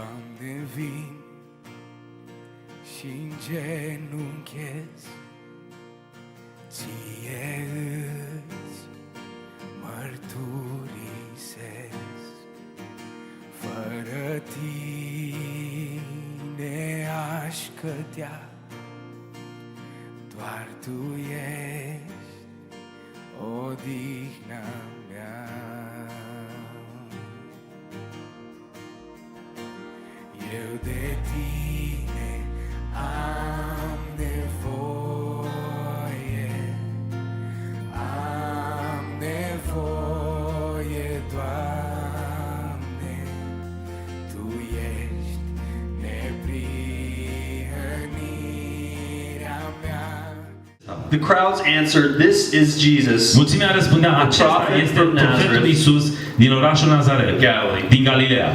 Doamne, vin și-n genunchez, Ție îți mărturisesc. Fără Tine aș cădea, doar Tu ești odihna mea. Eu de Tine am nevoie, am nevoie, Doamne, Tu ești neprihănirea mea. The crowds answered, "This is Jesus, Mulțimea răspundea, acesta este profetul Iisus din orașul Nazaret, Galilee." din Galileea.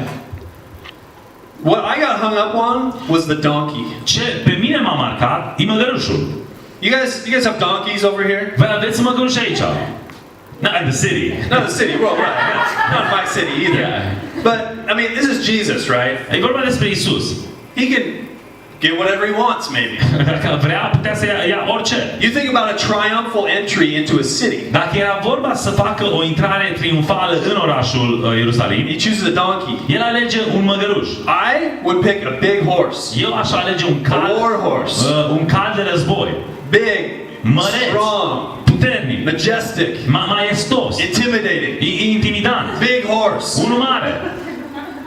What I got hung up on was the donkey. Ce pe mine m-a marcat e măgărușul. You guys have donkeys over here? Voi aveți măgăruși aici? Not in the city. Not the city, well, right. Not my city either. Yeah. But I mean, this is Jesus, right? E vorba despre Iisus. He can get whatever he wants, maybe. Dacă vrea, putea să ia orice. You think about a triumphal entry into a city. Dacă era vorba să facă o intrare triumfală în orașul Ierusalim, He chooses a donkey. el alege un măgăruș. I would pick a big horse. Eu aș alege un A cal, war horse. un cal de război. Big, Măreț, strong, puternic, majestic, maestos, intimidating. intimidant, Big horse. unul mare.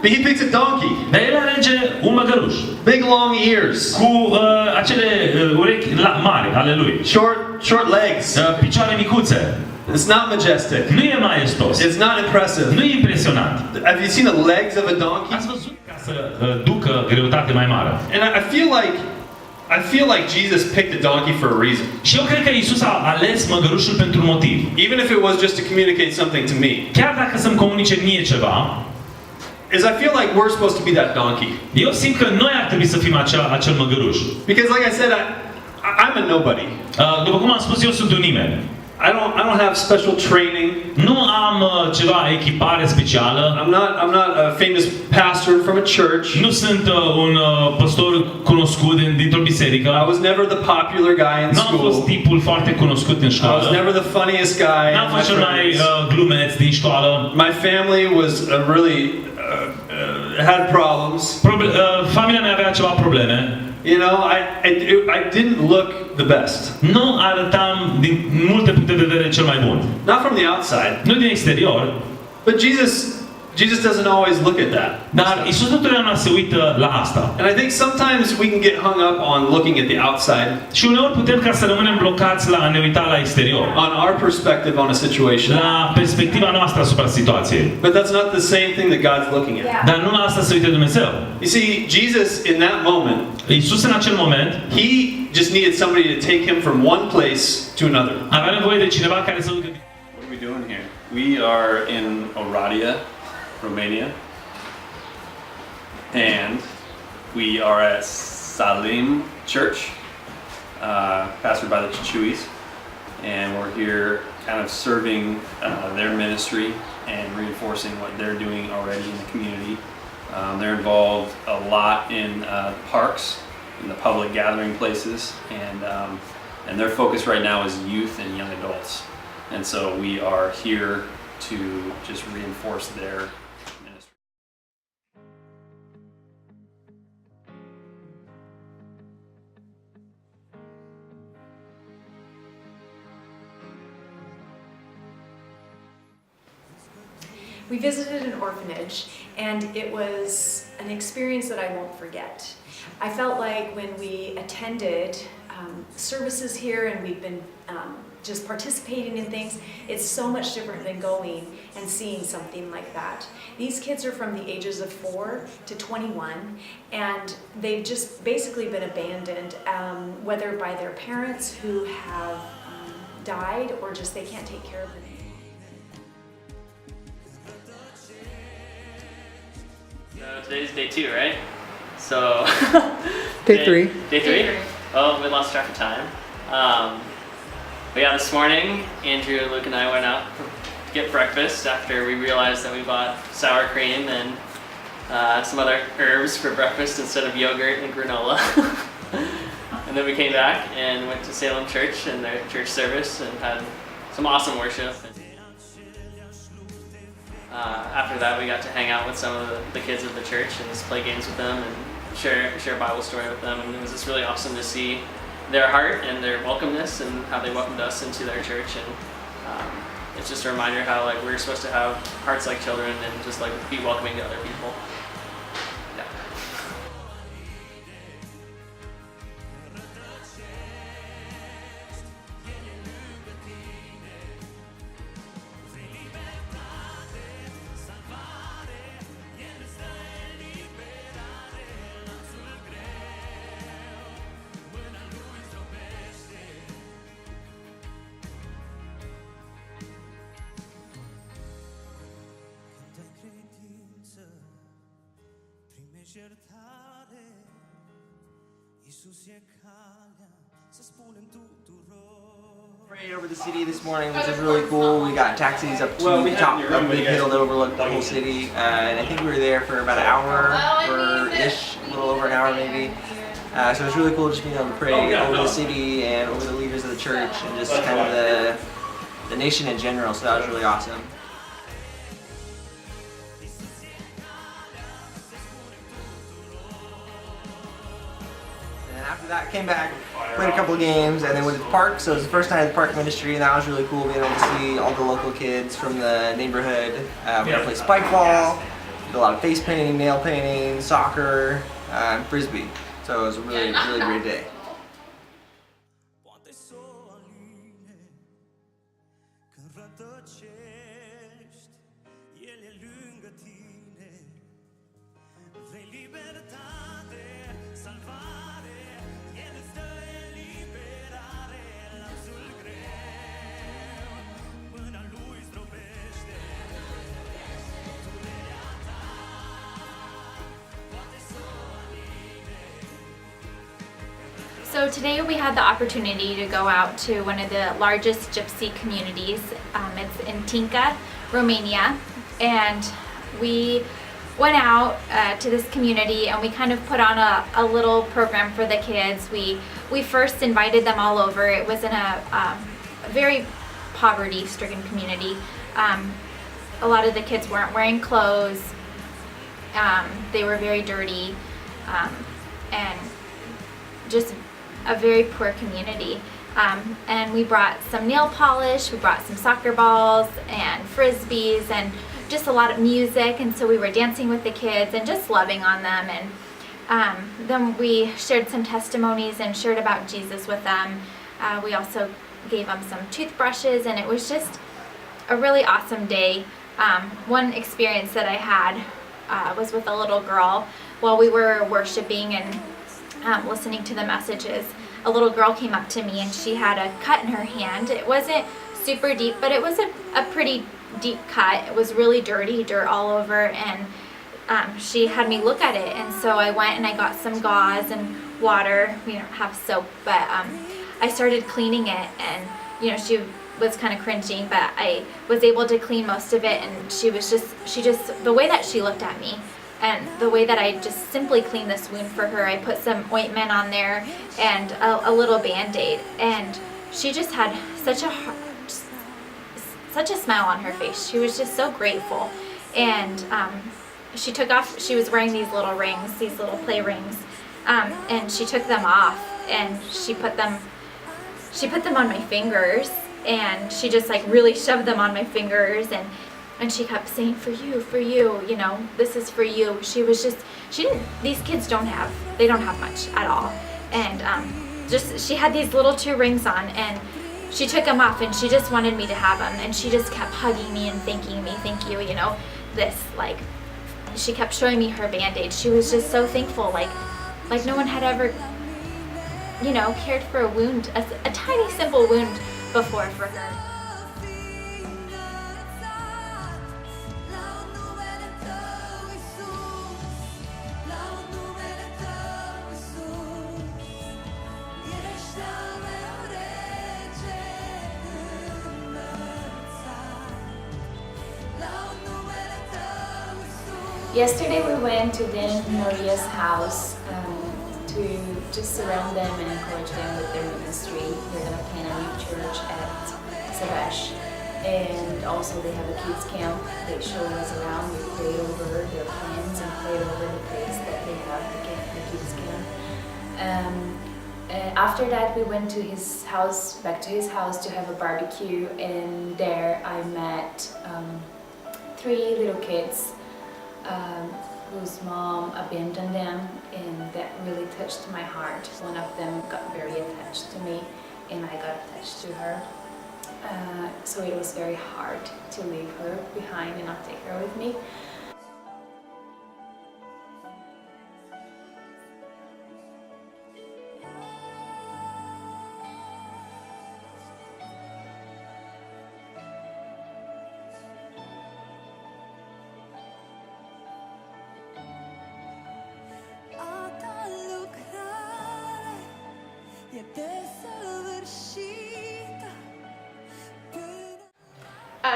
But he picks a donkey. Dar el alege un măgăruș Big long ears. cu acele urechi mari ale lui, Short legs. picioare micuțe. It's not majestic. Nu e maestos, It's not impressive. nu e impresionant. Have you seen the legs of a donkey? Ați văzut ca să ducă greutate mai mare. And I feel like Jesus picked a donkey for a reason. Și eu cred că Iisus a ales măgărușul pentru un motiv. Even if it was just to communicate something to me. Chiar dacă să-mi comunice mie ceva, Is I feel like we're supposed to be that donkey. eu simt că noi ar trebui să fim acel măgăruș. Because like I said, I'm a nobody. După cum am spus, eu sunt un nimeni. I don't have special training. Nu am ceva echipare specială. I'm not a famous pastor from a church. Nu sunt un păstor cunoscut dintr-o biserică. I was never the popular guy in Nu am fost school. tipul foarte cunoscut în I was școală. never the funniest guy. N-am in fost my cel mai friends. glumeț din școală. My family was really had problems. Familia mea avea ceva probleme. You know, I didn't look the best. Nu arătam din multe puncte de vedere cel mai bun. Not from the outside. Nu din exterior. But Jesus doesn't always look at that. Dar Iisus nu totdeauna se uită la asta. And I think sometimes we can get hung up on looking at the outside. Și uneori putem ca să rămânem blocați la a ne uita la exterior. On our perspective on a situation. La perspectiva noastră asupra situației. But that's not the same thing that God's looking at. Dar nu la asta se uită Dumnezeu. You see, Jesus in that moment, Iisus în acel moment he just needed somebody to take him from one place to another. avea nevoie de cineva care să ducă. What are we doing here? We are in Oradea, Romania, and we are at Salem Church, pastored by the Chichuis, and we're here kind of serving their ministry and reinforcing what they're doing already in the community. They're involved a lot in parks, in the public gathering places, and their focus right now is youth and young adults. And so we are here to just reinforce their ministry. We visited an orphanage, and it was an experience that I won't forget. I felt like when we attended services here and we've been just participating in things, it's so much different than going and seeing something like that. These kids are from the ages of 4 to 21, and they've just basically been abandoned, whether by their parents who have died or just they can't take care of them. Today's day 2, right? So Day 3. Day 3? Oh, we lost track of time. But yeah, this morning, Andrew, Luke, and I went out to get breakfast after we realized that we bought sour cream and some other herbs for breakfast instead of yogurt and granola. And then we came back and went to Salem Church and their church service and had some awesome worship. After that, we got to hang out with some of the kids of the church and just play games with them and share a Bible story with them. And it was just really awesome to see their heart and their welcomeness and how they welcomed us into their church. And it's just a reminder how like we're supposed to have hearts like children and just like be welcoming to other people. Yeah. Prayed over the city this morning, which was really cool. We got taxis up to the top of a big hill that overlooked the whole city, and I think we were there for about an hour or ish, a little over an hour maybe. So it was really cool just being able to pray over the city and over the leaders of the church and just kind of the nation in general. So that was really awesome. After that, came back, played a couple of games, and then went to the park. So it was the first night of the park ministry, and that was really cool being able to see all the local kids from the neighborhood. We got to play spike ball, did a lot of face painting, nail painting, soccer, and frisbee. So it was a really, really great day. So today we had the opportunity to go out to one of the largest gypsy communities. It's in Tinca, Romania, and we went out to this community and we kind of put on a little program for the kids. We first invited them all over. It was in a very poverty-stricken community. A lot of the kids weren't wearing clothes. They were very dirty, and just a very poor community. And we brought some nail polish, we brought some soccer balls and frisbees and just a lot of music, and so we were dancing with the kids and just loving on them. And then we shared some testimonies and shared about Jesus with them. We also gave them some toothbrushes, and it was just a really awesome day. One experience that I had was with a little girl while we were worshiping and listening to the messages. A little girl came up to me and she had a cut in her hand. It wasn't super deep, but it was a pretty deep cut. It was really dirty, dirt all over, and she had me look at it. And so I went and I got some gauze and water. We don't have soap, but I started cleaning it, and she was kind of cringing, but I was able to clean most of it. And she just the way that she looked at me and the way that I just simply cleaned this wound for her, I put some ointment on there and a little Band-Aid, and she just had such a smile on her face. She was just so grateful. And she took off, she was wearing these little rings, these little play rings, and she took them off and she put them on my fingers, and she just like really shoved them on my fingers, and she kept saying, for you, this is for you. These kids don't have much at all. And she had these little 2 rings on, and she took them off and she just wanted me to have them. And she just kept hugging me and thanking me, thank you, she kept showing me her Band-Aid. She was just so thankful, like no one had ever, cared for a wound, a tiny simple wound before for her. Yesterday we went to Dan and Maria's house to just surround them and encourage them with their ministry. They're going to plant a new church at Savesh, and also they have a kids camp. They showed us around. We prayed over their plans and prayed over the place that they have, the kids camp. After that we went to his house, back to his house to have a barbecue, and there I met 3 little kids whose mom abandoned them, and that really touched my heart. One of them got very attached to me and I got attached to her. So it was very hard to leave her behind and not take her with me.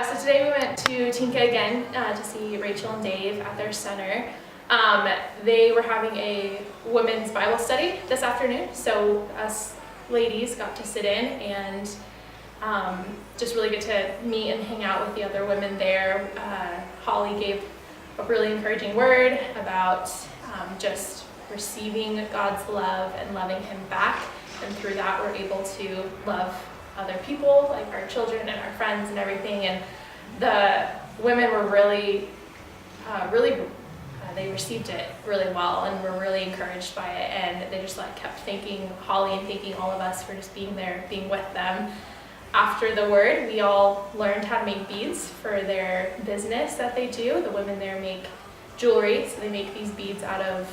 So today we went to Tinka again to see Rachel and Dave at their center. They were having a women's Bible study this afternoon, so us ladies got to sit in and just really get to meet and hang out with the other women there. Holly gave a really encouraging word about just receiving God's love and loving Him back, and through that we're able to love other people, like our children and our friends and everything. And the women were really they received it really well and were really encouraged by it, and they just like kept thanking Holly and thanking all of us for just being there, being with them. After the word, we all learned how to make beads for their business that they do. The women there make jewelry, so they make these beads out of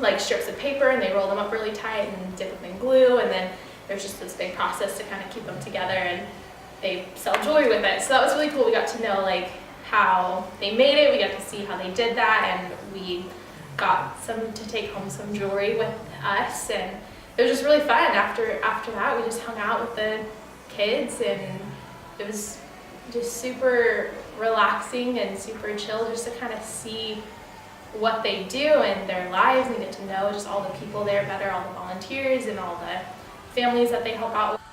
like strips of paper, and they roll them up really tight and dip them in glue, and then there's just this big process to kind of keep them together, and they sell jewelry with it. So that was really cool. We got to know like how they made it. We got to see how they did that, and we got some to take home some jewelry with us, and it was just really fun. After that, we just hung out with the kids, and it was just super relaxing and super chill just to kind of see what they do in their lives and get to know just all the people there better, all the volunteers and all the families that they help out with.